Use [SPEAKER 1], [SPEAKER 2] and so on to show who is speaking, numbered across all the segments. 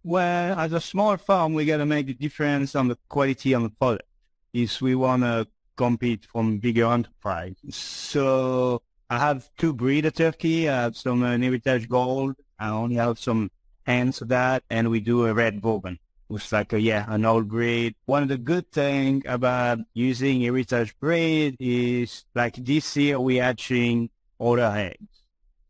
[SPEAKER 1] Well, as a small farm, we got to make the difference on the quality on the product if we want to compete from bigger enterprise. So I have two breed of turkey. I have some Heritage Gold. I only have some hands of that, and we do a red bourbon, which is like an old breed. One of the good thing about using Heritage breed is like this year we hatching older eggs.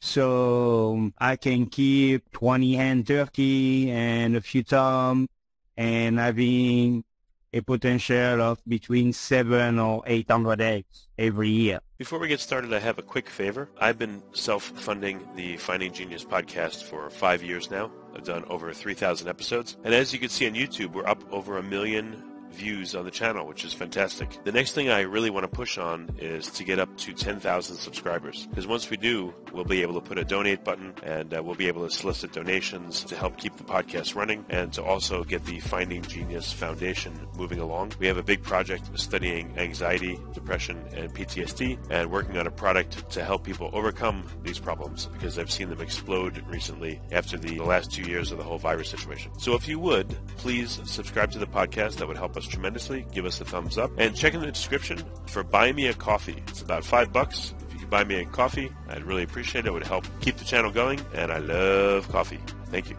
[SPEAKER 1] So I can keep 20 hen turkey and a few tom and having a potential of between 700 or 800 eggs every year.
[SPEAKER 2] Before we get started, I have a quick favor. I've been self-funding the Finding Genius podcast for 5 years now. I've done over 3,000 episodes. And as you can see on YouTube, we're up over 1 million views on the channel, which is fantastic. The next thing I really want to push on is to get up to 10,000 subscribers, because once we do, we'll be able to put a donate button, and we'll be able to solicit donations to help keep the podcast running and to also get the Finding Genius Foundation moving along. We have a big project studying anxiety, depression, and PTSD, and working on a product to help people overcome these problems, because I've seen them explode recently after the last 2 years of the whole virus situation. So if you would, please subscribe to the podcast. That would help us tremendously. Give us a thumbs up, and check in the description for Buy Me a Coffee. It's about $5. If you could buy me a coffee, I'd really appreciate it. It would help keep the channel going, and I love coffee. Thank you.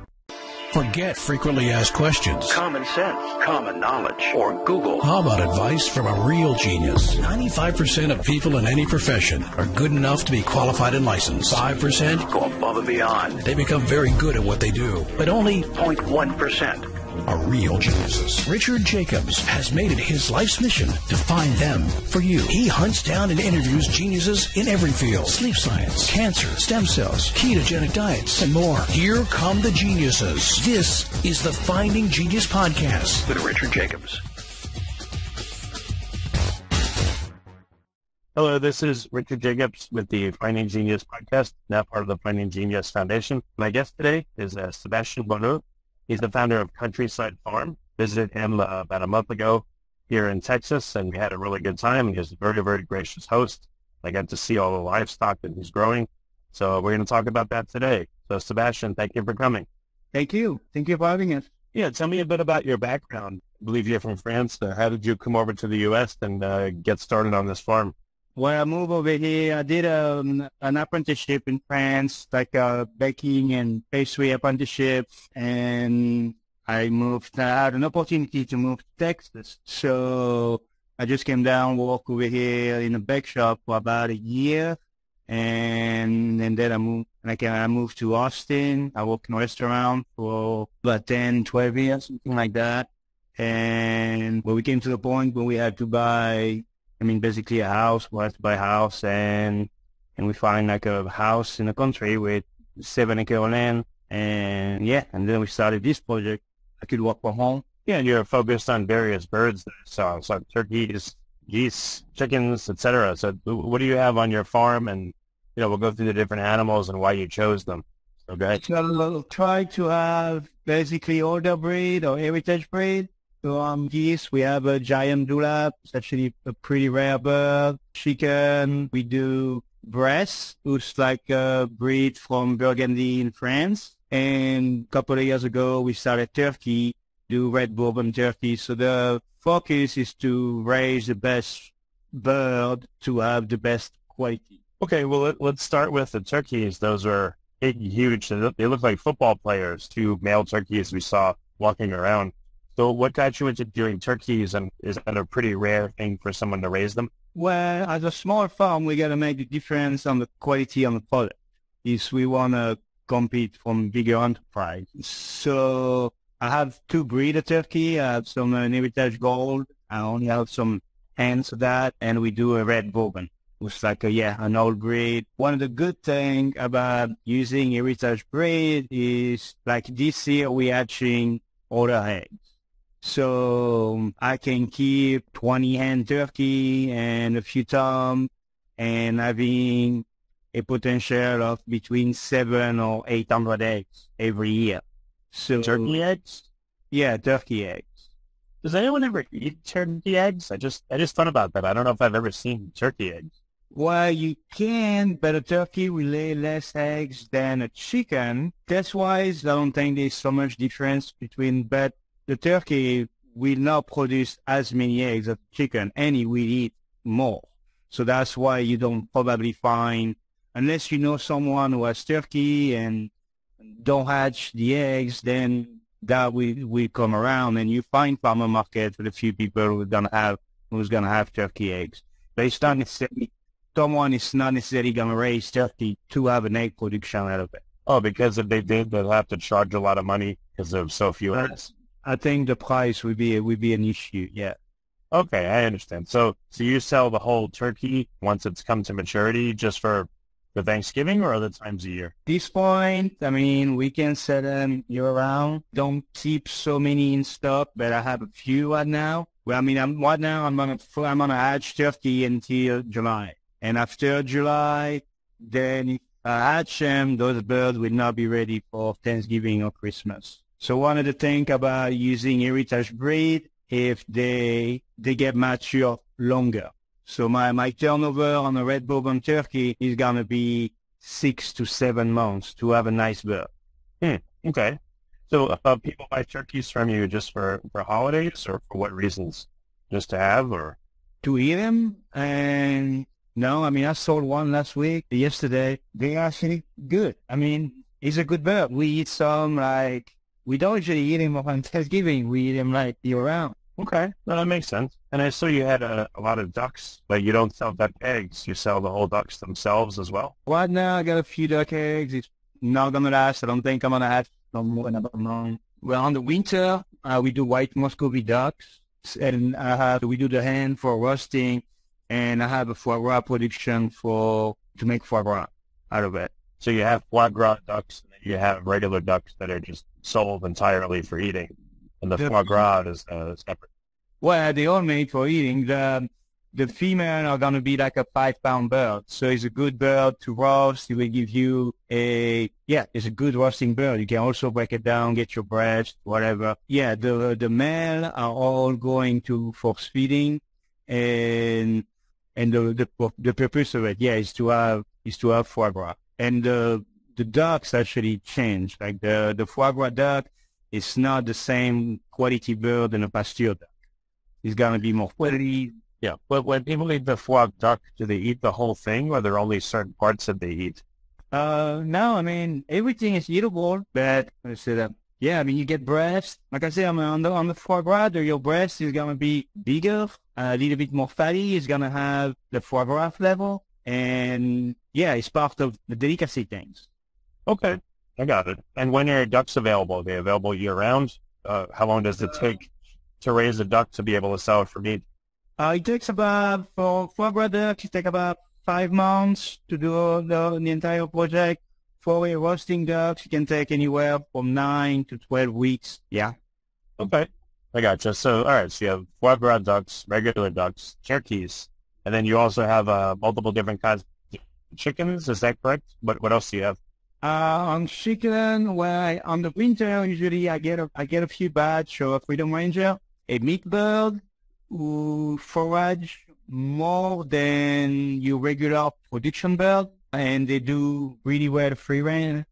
[SPEAKER 3] Forget frequently asked questions,
[SPEAKER 4] common sense, common knowledge, or Google.
[SPEAKER 3] How about advice from a real genius? 95% of people in any profession are good enough to be qualified and licensed. 5%
[SPEAKER 4] go above and beyond.
[SPEAKER 3] They become very good at what they do, but only
[SPEAKER 4] 0.1%
[SPEAKER 3] are real geniuses. Richard Jacobs has made it his life's mission to find them for you. He hunts down and interviews geniuses in every field: sleep science, cancer, stem cells, ketogenic diets, and more. Here come the geniuses. This is the Finding Genius Podcast
[SPEAKER 4] with Richard Jacobs.
[SPEAKER 5] Hello, this is Richard Jacobs with the Finding Genius Podcast, now part of the Finding Genius Foundation. My guest today is Sebastien Bonneu. He's the founder of Countryside Farm. Visited him about a month ago here in Texas, and we had a really good time. He's a very, very gracious host. I got to see all the livestock that he's growing. So we're going to talk about that today. So Sebastien, thank you for coming.
[SPEAKER 1] Thank you. Thank you for having us.
[SPEAKER 5] Yeah, tell me a bit about your background. I believe you're from France. How did you come over to the U.S. and get started on this farm?
[SPEAKER 1] When I moved over here, I did an apprenticeship in France, like a baking and pastry apprenticeship, and I had an opportunity to move to Texas. So I just came down, work over here in a bake shop for about a year, and then I moved to Austin. I worked in a restaurant for about 10, 12 years, something like that. And when we came to the point where we had to buy, basically a house. We had to buy a house, and we find like a house in the country with 7-acre land, and then we started this project. I could work from home.
[SPEAKER 5] Yeah, and you're focused on various birds there, so turkeys, geese, chickens, etc. So what do you have on your farm? And we'll go through the different animals and why you chose them. Okay.
[SPEAKER 1] So I'll try to have basically older breed or heritage breed. So geese, we have a giant dewlap. It's actually a pretty rare bird. Chicken, we do Bresse, who's like a breed from Burgundy in France. And a couple of years ago, we started turkey, do red bourbon turkey. So the focus is to raise the best bird to have the best quality.
[SPEAKER 5] Okay, well, let's start with the turkeys. Those are big, huge. They look like football players, two male turkeys we saw walking around. So what got you into doing turkeys, and is that a pretty rare thing for someone to raise them?
[SPEAKER 1] Well, as a small farm, we got to make the difference on the quality on the product if we want to compete from bigger enterprise. So I have two breed of turkey. I have some Heritage Gold. I only have some hands of that, and we do a red bourbon, which is like an old breed. One of the good thing about using Heritage breed is like this year we hatching older eggs. So I can keep 20 hen turkey and a few tom and having a potential of between 700 or 800 eggs every year. So
[SPEAKER 5] turkey eggs?
[SPEAKER 1] Yeah, turkey eggs.
[SPEAKER 5] Does anyone ever eat turkey eggs? I just thought about that. I don't know if I've ever seen turkey eggs.
[SPEAKER 1] Well, you can, but a turkey will lay less eggs than a chicken. That's why I don't think there's so much difference between, but the turkey will not produce as many eggs as chicken, and it will eat more. So that's why you don't probably find, unless you know someone who has turkey and don't hatch the eggs, then that will come around, and you find farmer market with a few people who's gonna have turkey eggs. But it's not necessarily someone is not necessarily gonna raise turkey to have an egg production out of it.
[SPEAKER 5] Oh, because if they did, they'll have to charge a lot of money because of so few eggs.
[SPEAKER 1] I think the price would be an issue. Yeah.
[SPEAKER 5] Okay, I understand. So you sell the whole turkey once it's come to maturity just for Thanksgiving or other times a year?
[SPEAKER 1] This point, I mean, we can sell them year round. Don't keep so many in stock, but I have a few right now. Well, I mean, I'm gonna hatch turkey until July, and after July, then if I hatch them, those birds will not be ready for Thanksgiving or Christmas. So wanted to think about using heritage breed if they get mature longer. So my turnover on a red bourbon turkey is going to be 6 to 7 months to have a nice bird.
[SPEAKER 5] Okay. So people buy turkeys from you just for holidays or for what reasons? Just to have or?
[SPEAKER 1] To eat them? And no, I mean, I sold one yesterday. They're actually good. I mean, it's a good bird. We eat some we don't usually eat him on Thanksgiving. We eat him year round.
[SPEAKER 5] Okay, no, that makes sense. And I saw you had a lot of ducks, but you don't sell duck eggs. You sell the whole ducks themselves as well?
[SPEAKER 1] Right now, I got a few duck eggs. It's not going to last. I don't think I'm going to have no more than about a month. Well, on the winter, we do white Muscovy ducks, and we do the hen for roasting, and I have a foie gras production to make foie gras out of it.
[SPEAKER 5] So you have foie gras ducks, and then you have regular ducks that are just sold entirely for eating, and the foie gras is separate.
[SPEAKER 1] Well, they all made for eating. The female are going to be like a 5-pound bird. So it's a good bird to roast. It will give you it's a good roasting bird. You can also break it down, get your breast, whatever. Yeah, the male are all going to force feeding, and the purpose of it, is to have foie gras. And the ducks actually change. Like the foie gras duck is not the same quality bird than a pasture duck. It's going to be more quality.
[SPEAKER 5] Yeah, but when people eat the foie duck, do they eat the whole thing, or are there only certain parts that they eat?
[SPEAKER 1] No, I mean, everything is eatable, but I said, I mean, you get breast. Like I said, on the foie gras, your breast is going to be bigger, a little bit more fatty. It's going to have the foie gras flavor, and it's part of the delicacy things.
[SPEAKER 5] Okay, I got it. And when are ducks available? Are they available year-round? How long does it take to raise a duck to be able to sell it for meat?
[SPEAKER 1] It takes for foie gras ducks, it takes about 5 months to do the entire project. For a roasting ducks, it can take anywhere from 9 to 12 weeks. Yeah.
[SPEAKER 5] Okay, I gotcha. So, all right, so you have foie gras ducks, regular ducks, turkeys, and then you also have multiple different kinds of chickens. Is that correct? What else do you have?
[SPEAKER 1] On chicken, on the winter, usually I get a few batch of Freedom Ranger, a meat bird, who forage more than your regular production bird, and they do really well free range.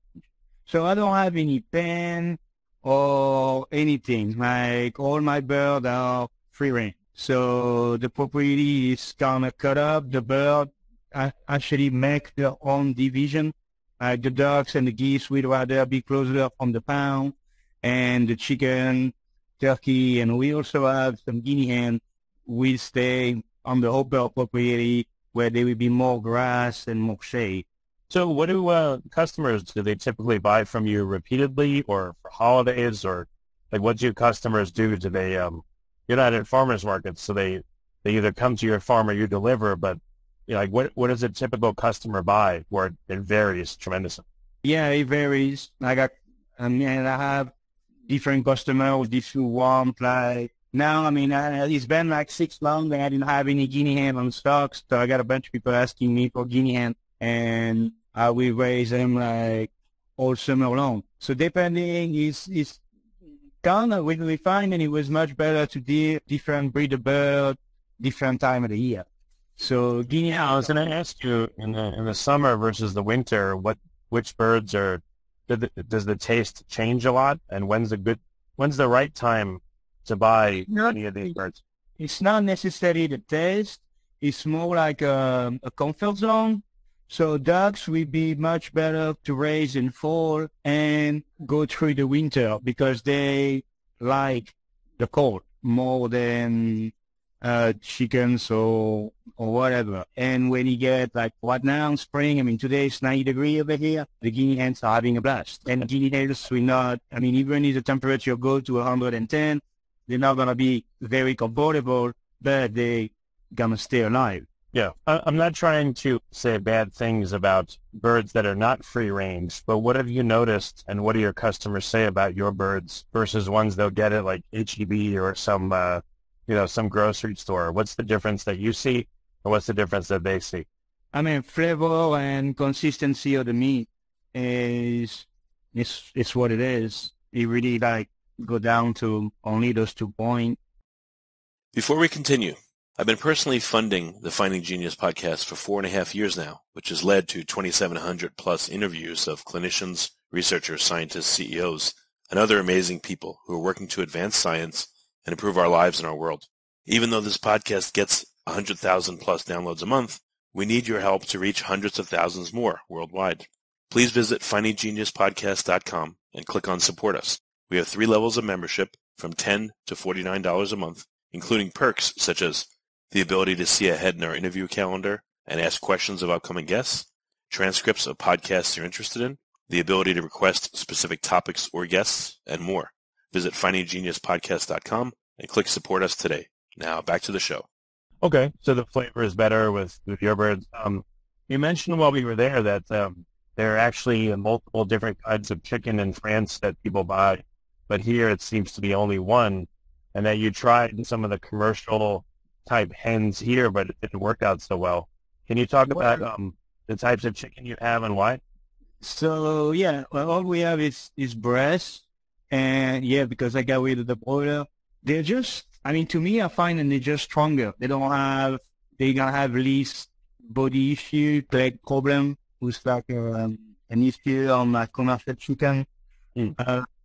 [SPEAKER 1] So I don't have any pen or anything. Like all my birds are free range. So the property is kind of cut up. The bird actually make their own division. The ducks and the geese would rather be closer from the pound, and the chicken, turkey, and we also have some guinea hen will stay on the upper property where there will be more grass and more shade.
[SPEAKER 5] So what do customers, do they typically buy from you repeatedly or for holidays, or what do customers do? Do they, you're not at farmers markets, so they either come to your farm or you deliver, but what does a typical customer buy where it varies tremendously?
[SPEAKER 1] Yeah, it varies. I have different customers with different want. Now, I mean, it's been 6 months and I didn't have any guinea hen on stock, so I got a bunch of people asking me for guinea hen, and I will raise them all summer long. So depending, it's kind of, we find that it was much better to do different breed of bird, different time of the year. So guinea
[SPEAKER 5] Yeah, I was going to ask you in the summer versus the winter, which birds does the taste change a lot, and when's the right time to buy any of these birds?
[SPEAKER 1] it's not necessarily the taste. It's more like a comfort zone. So ducks will be much better to raise in fall and go through the winter because they like the cold more than chickens or whatever. And when you get like what now in spring, I mean, today it's 90 degrees over here, the guinea hens are having a blast. And guinea hens will not, I mean, even if the temperature go to 110, they're not going to be very comfortable, but they going to stay alive.
[SPEAKER 5] Yeah, I'm not trying to say bad things about birds that are not free range, but what have you noticed and what do your customers say about your birds versus ones they'll get at like HEB or some grocery store? What's the difference that you see or what's the difference that they see?
[SPEAKER 1] I mean, flavor and consistency of the meat is what it is. It really like go down to only those 2 points.
[SPEAKER 2] Before we continue, I've been personally funding the Finding Genius podcast for 4.5 years now, which has led to 2,700 plus interviews of clinicians, researchers, scientists, CEOs, and other amazing people who are working to advance science and improve our lives and our world. Even though this podcast gets 100,000 plus downloads a month, we need your help to reach hundreds of thousands more worldwide. Please visit findinggeniuspodcast.com and click on Support Us. We have 3 levels of membership from $10 to $49 a month, including perks such as the ability to see ahead in our interview calendar and ask questions of upcoming guests, transcripts of podcasts you're interested in, the ability to request specific topics or guests, and more. Visit findinggeniuspodcast.com and click Support Us today. Now back to the show.
[SPEAKER 5] Okay, so the flavor is better with your birds. You mentioned while we were there that there are actually multiple different kinds of chicken in France that people buy, but here it seems to be only one, and that you tried some of the commercial type hens here, but it didn't work out so well. Can you talk about the types of chicken you have and why?
[SPEAKER 1] So yeah, well, all we have is breast, and yeah, because I got rid of the broiler, they're just. I mean, to me, I find that they're just stronger. They're gonna have least body issue, leg problem, who's like an issue on my commercial chicken.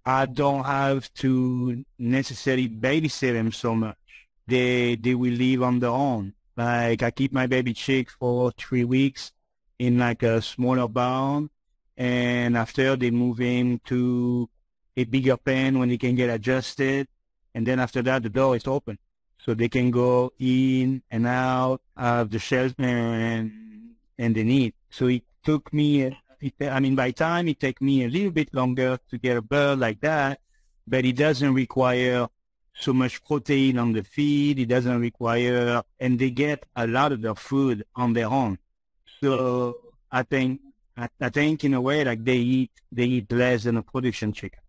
[SPEAKER 1] I don't have to necessarily babysit them so much. They will live on their own. Like I keep my baby chick for 3 weeks in like a smaller barn, and after they move him to a bigger pen when he can get adjusted, and then after that the door is open, so they can go in and out of the shelter and they need. So it took me. By time it take me a little bit longer to get a bird like that, but it doesn't require so much protein on the feed. It doesn't require, and they get a lot of their food on their own. So I think in a way like they eat less than a production chicken.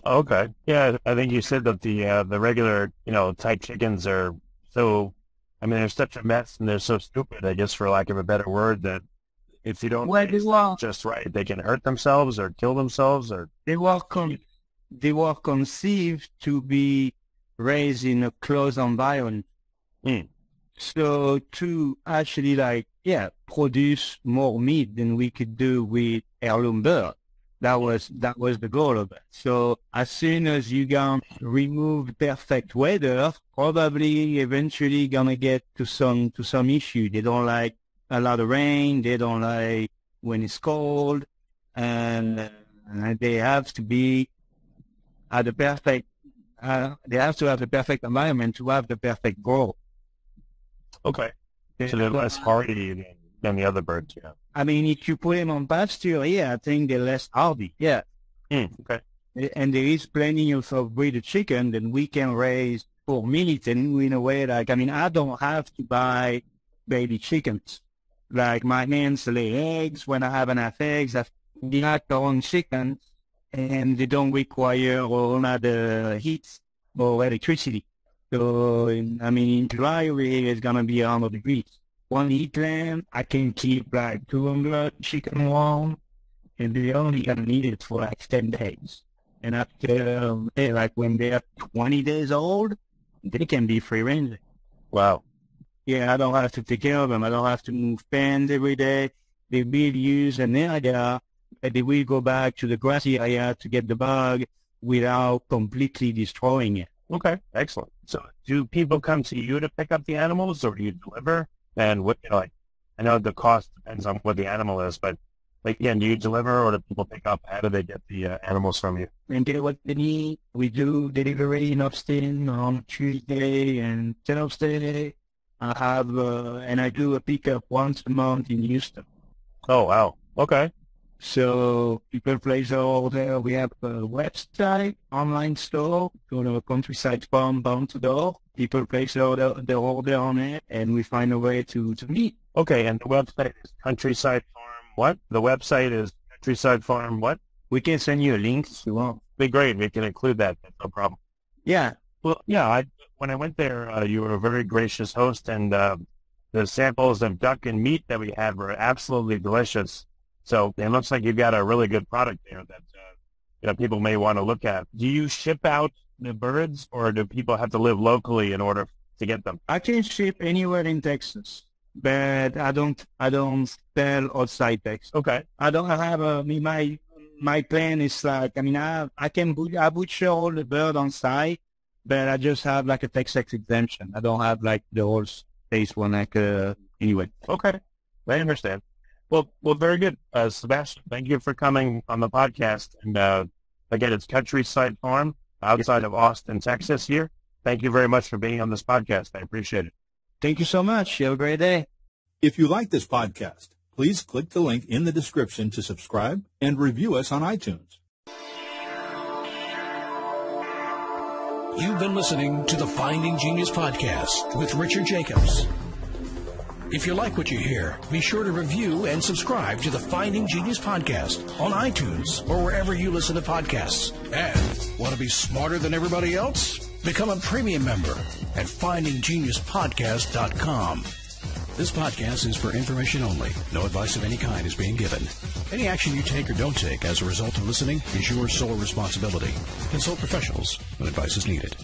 [SPEAKER 5] Okay, yeah, I think you said that the regular type chickens are so. I mean, they're such a mess and they're so stupid, I guess, for lack of a better word, that if you don't raise them just right, they can hurt themselves or kill themselves, or
[SPEAKER 1] they were conceived to be raised in a closed environment. So to actually produce more meat than we could do with heirloom bird. That was the goal of it. So as soon as you can remove perfect weather, probably eventually gonna get to some issue. They don't like a lot of rain. They don't like when it's cold, and they have to be at the perfect. They have to have the perfect environment to have the perfect growth.
[SPEAKER 5] Okay, so they're less hardy than the other birds. Yeah.
[SPEAKER 1] I mean, if you put them on pasture, yeah, I think they're less hardy. Yeah.
[SPEAKER 5] Okay.
[SPEAKER 1] And there is plenty of breeder chicken that we can raise for meat, and in a way, I don't have to buy baby chickens. Like my hens lay eggs. When I have enough eggs, I got their own chickens, and they don't require all other heat or electricity. So, in July, it's gonna be 100 degrees. One heat lamp, I can keep like 200 chicken warm, and they only gonna need it for like 10 days. And after, when they're 20 days old, they can be free range.
[SPEAKER 5] Wow.
[SPEAKER 1] Yeah, I don't have to take care of them. I don't have to move pens every day. They will use an area, and they will go back to the grassy area to get the bug without completely destroying it.
[SPEAKER 5] Okay, excellent. So do people come to you to pick up the animals, or do you deliver? And what, like, I know the cost depends on what the animal is, but like, again, do you deliver or do people pick up? How do they get the animals from you?
[SPEAKER 1] And get what they need. We do delivery in Austin on Tuesday and Thursday. I have, and I do a pickup once a month in Houston.
[SPEAKER 5] Oh, wow. Okay.
[SPEAKER 1] So people place their order. We have a website, online store, go to a Countryside Farm bound to door. People place their order on it, and we find a way to meet.
[SPEAKER 5] Okay, and the website is Countryside Farm what? The website is Countryside Farm what?
[SPEAKER 1] We can send you a link if you want.
[SPEAKER 5] Be great. We can include that. That's no problem.
[SPEAKER 1] Yeah.
[SPEAKER 5] Well, yeah, when I went there, you were a very gracious host, and the samples of duck and meat that we had were absolutely delicious. So it looks like you've got a really good product there that people may want to look at. Do you ship out the birds, or do people have to live locally in order to get them?
[SPEAKER 1] I can ship anywhere in Texas, but I don't sell outside Texas.
[SPEAKER 5] Okay.
[SPEAKER 1] I don't have my plan is like, I butcher all the bird on site, but I just have like a Texas exemption. I don't have like the whole space one anyway.
[SPEAKER 5] Okay. I understand. Well, very good. Sebastien, thank you for coming on the podcast. And again, it's Countryside Farm outside of Austin, Texas here. Thank you very much for being on this podcast. I appreciate it.
[SPEAKER 1] Thank you so much. You have a great day.
[SPEAKER 6] If you like this podcast, please click the link in the description to subscribe and review us on iTunes.
[SPEAKER 3] You've been listening to the Finding Genius podcast with Richard Jacobs. If you like what you hear, be sure to review and subscribe to the Finding Genius podcast on iTunes or wherever you listen to podcasts. And want to be smarter than everybody else? Become a premium member at findinggeniuspodcast.com. This podcast is for information only. No advice of any kind is being given. Any action you take or don't take as a result of listening is your sole responsibility. Consult professionals when advice is needed.